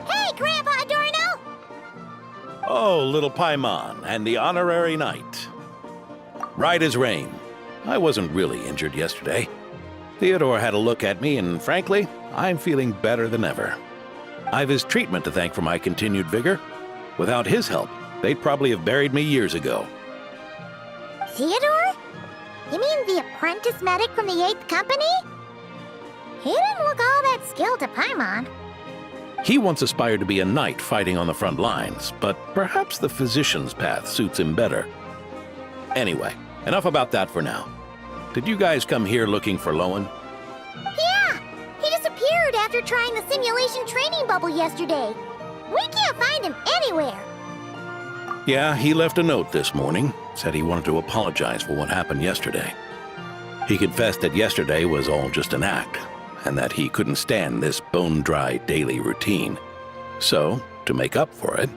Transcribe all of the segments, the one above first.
Hey, Grandpa Adorno! Oh, little Paimon and the honorary knight. Right as rain. I wasn't really injured yesterday. Theodore had a look at me, and frankly, I'm feeling better than ever. I've his treatment to thank for my continued vigor. Without his help, they'd probably have buried me years ago. Theodore? You mean the apprentice medic from the 8th Company? He didn't look all that skilled to Paimon. He once aspired to be a knight fighting on the front lines, but perhaps the physician's path suits him better. Anyway, enough about that for now. Did you guys come here looking for Lohen? Yeah! He disappeared after trying the simulation training bubble yesterday. We can't find him anywhere. Yeah, he left a note this morning. Said he wanted to apologize for what happened yesterday. He confessed that yesterday was all just an act, and that he couldn't stand this bone-dry daily routine. So, to make up for it,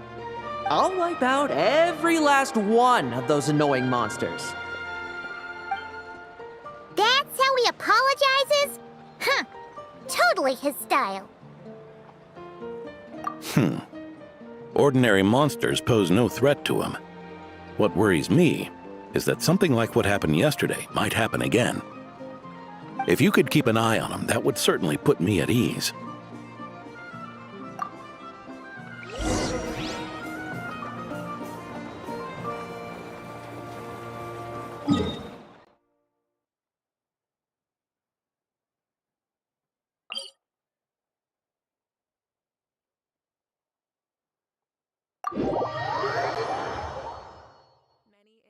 I'll wipe out every last one of those annoying monsters. That's how he apologizes? Huh. Totally his style. Ordinary monsters pose no threat to him. What worries me is that something like what happened yesterday might happen again. If you could keep an eye on him, that would certainly put me at ease.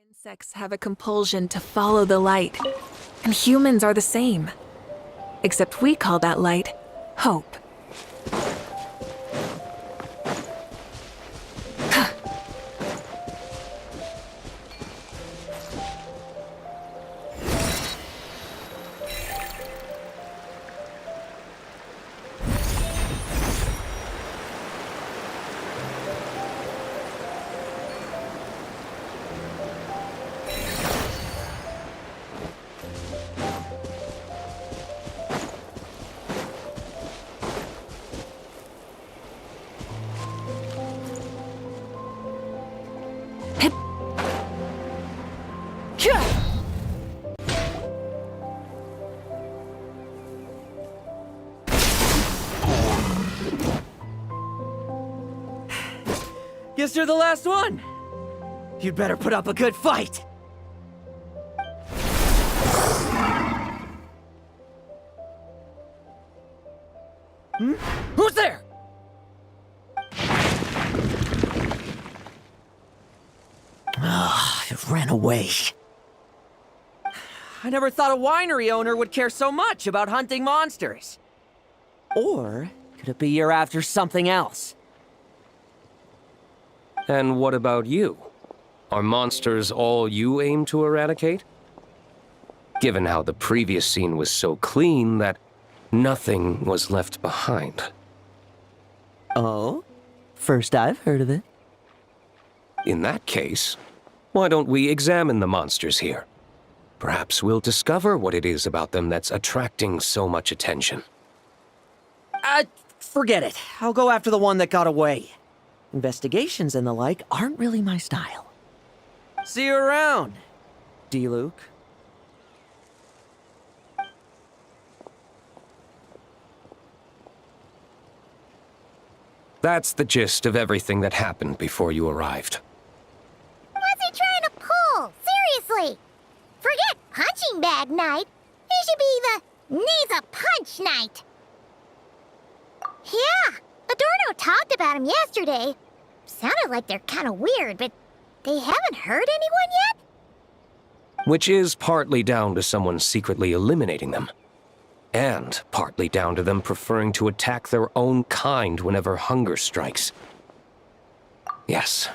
Insects have a compulsion to follow the light, and humans are the same. Except we call that light hope. Guess you're the last one. You'd better put up a good fight. Who's there? It ran away. I never thought a winery owner would care so much about hunting monsters. Or could it be you're after something else? And what about you? Are monsters all you aim to eradicate? Given how the previous scene was so clean that nothing was left behind. Oh? First I've heard of it. In that case, why don't we examine the monsters here? Perhaps we'll discover what it is about them that's attracting so much attention. Forget it. I'll go after the one that got away. Investigations and the like aren't really my style. See you around, D-Luke. That's the gist of everything that happened before you arrived. What's he trying to pull? Seriously! Forget punching bag night. He should be the needs a punch night. Yeah, Adorno talked about him yesterday. Sounded like they're kind of weird, but they haven't hurt anyone yet? Which is partly down to someone secretly eliminating them. And partly down to them preferring to attack their own kind whenever hunger strikes. Yes,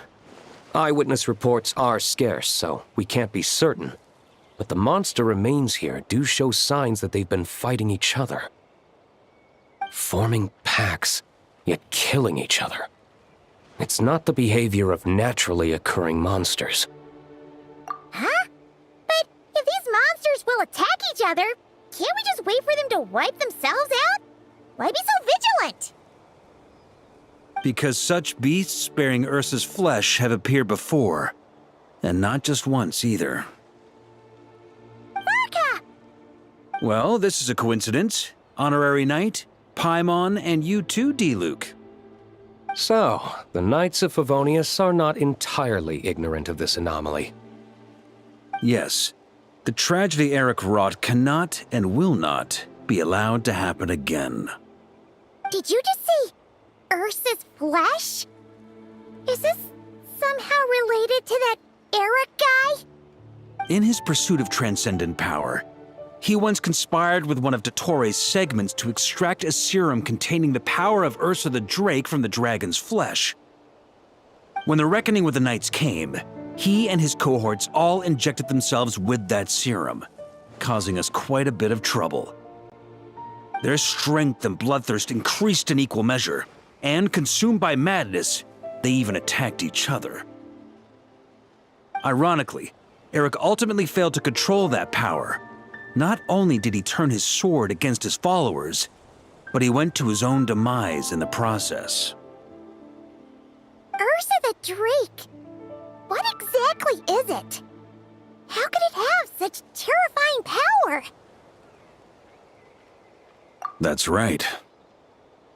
eyewitness reports are scarce, so we can't be certain. But the monster remains here do show signs that they've been fighting each other. Forming packs, yet killing each other. It's not the behavior of naturally occurring monsters. Huh? But all attack each other, can't we just wait for them to wipe themselves out? Why be so vigilant? Because such beasts bearing Ursa's flesh have appeared before. And not just once either. Varka! Well, this is a coincidence. Honorary Knight, Paimon, and you too, D-Luke. So, the Knights of Favonius are not entirely ignorant of this anomaly. Yes, the tragedy Eric wrought cannot and will not be allowed to happen again. Did you just say Ursa's flesh? Is this somehow related to that Eric guy? In his pursuit of transcendent power, he once conspired with one of Thodore's segments to extract a serum containing the power of Ursa the Drake from the dragon's flesh. When the reckoning with the Knights came, he and his cohorts all injected themselves with that serum, causing us quite a bit of trouble. Their strength and bloodthirst increased in equal measure, and consumed by madness, they even attacked each other. Ironically, Eric ultimately failed to control that power. Not only did he turn his sword against his followers, but he went to his own demise in the process. Ursa the Drake? What exactly is it? How could it have such terrifying power? That's right.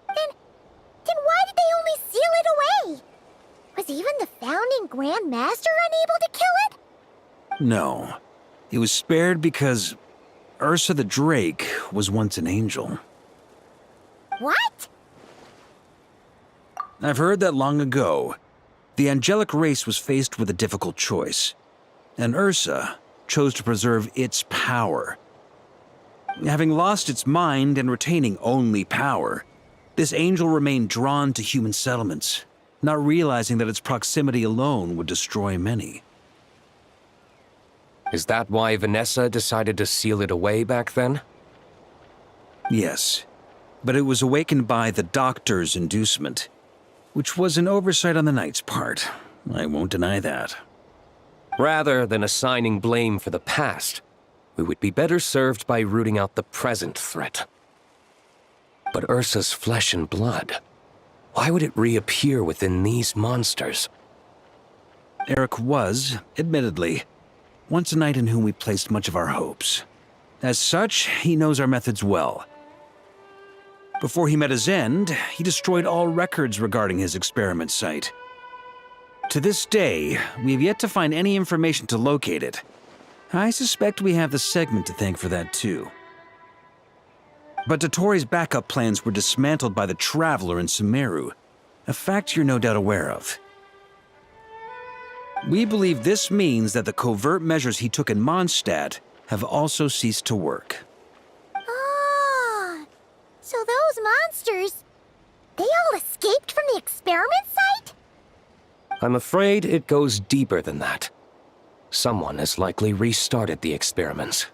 Then why did they only seal it away? Was even the founding Grand Master unable to kill it? No. It was spared because Ursa the Drake was once an angel. What? I've heard that long ago, the angelic race was faced with a difficult choice, and Ursa chose to preserve its power. Having lost its mind and retaining only power, this angel remained drawn to human settlements, not realizing that its proximity alone would destroy many. Is that why Vanessa decided to seal it away back then? Yes, but it was awakened by the Doctor's inducement, which was an oversight on the Knight's part. I won't deny that. Rather than assigning blame for the past, we would be better served by rooting out the present threat. But Ursa's flesh and blood, why would it reappear within these monsters? Eric was, admittedly, once a knight in whom we placed much of our hopes. As such, he knows our methods well. Before he met his end, he destroyed all records regarding his experiment site. To this day, we have yet to find any information to locate it. I suspect we have the segment to thank for that too. But Thodore's backup plans were dismantled by the Traveler in Sumeru, a fact you're no doubt aware of. We believe this means that the covert measures he took in Mondstadt have also ceased to work. Ah, so those monsters, they all escaped from the experiment site? I'm afraid it goes deeper than that. Someone has likely restarted the experiments.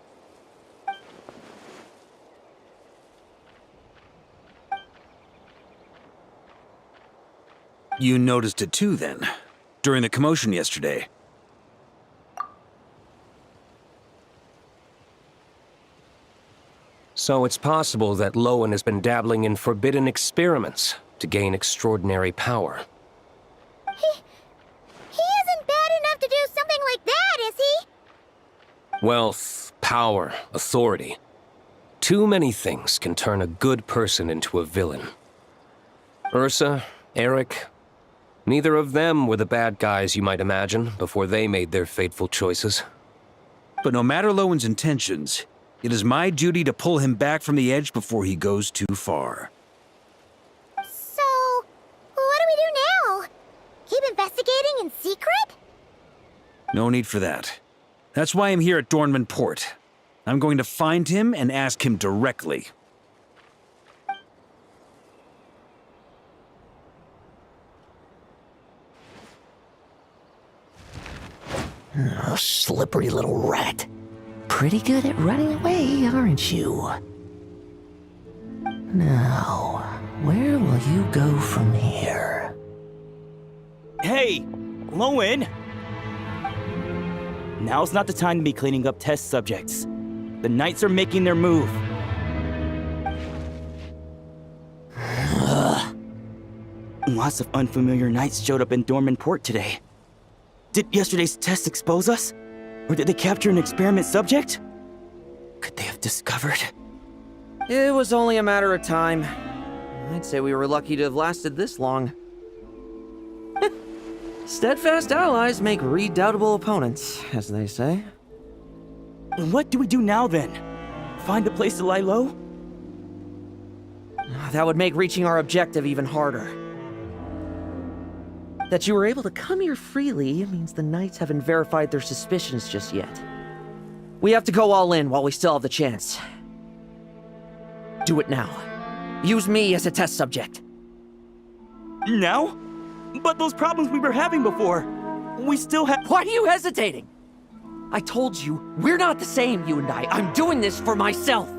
You noticed it too, then, during the commotion yesterday. So it's possible that Lohen has been dabbling in forbidden experiments to gain extraordinary power. He isn't bad enough to do something like that, is he? Wealth, power, authority. Too many things can turn a good person into a villain. Ursa, Eric, neither of them were the bad guys you might imagine before they made their fateful choices. But no matter Lowen's intentions, it is my duty to pull him back from the edge before he goes too far. So, what do we do now? Keep investigating in secret? No need for that. That's why I'm here at Dornman Port. I'm going to find him and ask him directly. Oh, slippery little rat. Pretty good at running away, aren't you? Now, where will you go from here? Hey, Lohen! Now's not the time to be cleaning up test subjects. The Knights are making their move. Lots of unfamiliar Knights showed up in Dorman Port today. Did yesterday's test expose us? Or did they capture an experiment subject? Could they have discovered? It was only a matter of time. I'd say we were lucky to have lasted this long. Steadfast allies make redoubtable opponents, as they say. What do we do now then? Find a place to lie low? That would make reaching our objective even harder. That you were able to come here freely means the Knights haven't verified their suspicions just yet. We have to go all in while we still have the chance. Do it now. Use me as a test subject. Now? But those problems we were having before, we still have— Why are you hesitating? I told you, we're not the same, you and I. I'm doing this for myself.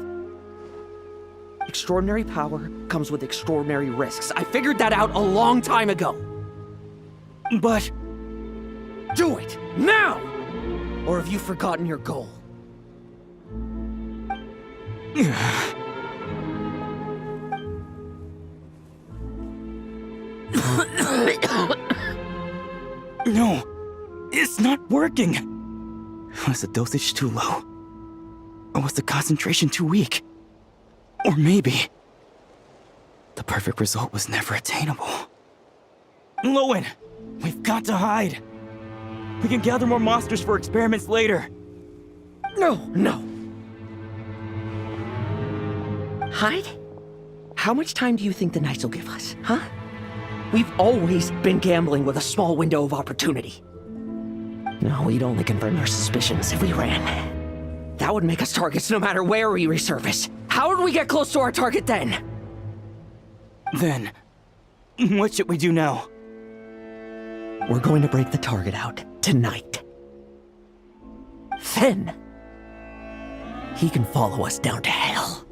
Extraordinary power comes with extraordinary risks. I figured that out a long time ago. But— Do it, now! Or have you forgotten your goal? No, it's not working. Was the dosage too low? Or was the concentration too weak? Or maybe the perfect result was never attainable. Lohen, we've got to hide. We can gather more monsters for experiments later. No. Hide? How much time do you think the Knights will give us, huh? We've always been gambling with a small window of opportunity. No, we'd only confirm our suspicions if we ran. That would make us targets no matter where we resurface. How would we get close to our target then? Then, what should we do now? We're going to break the target out tonight. Then, he can follow us down to hell.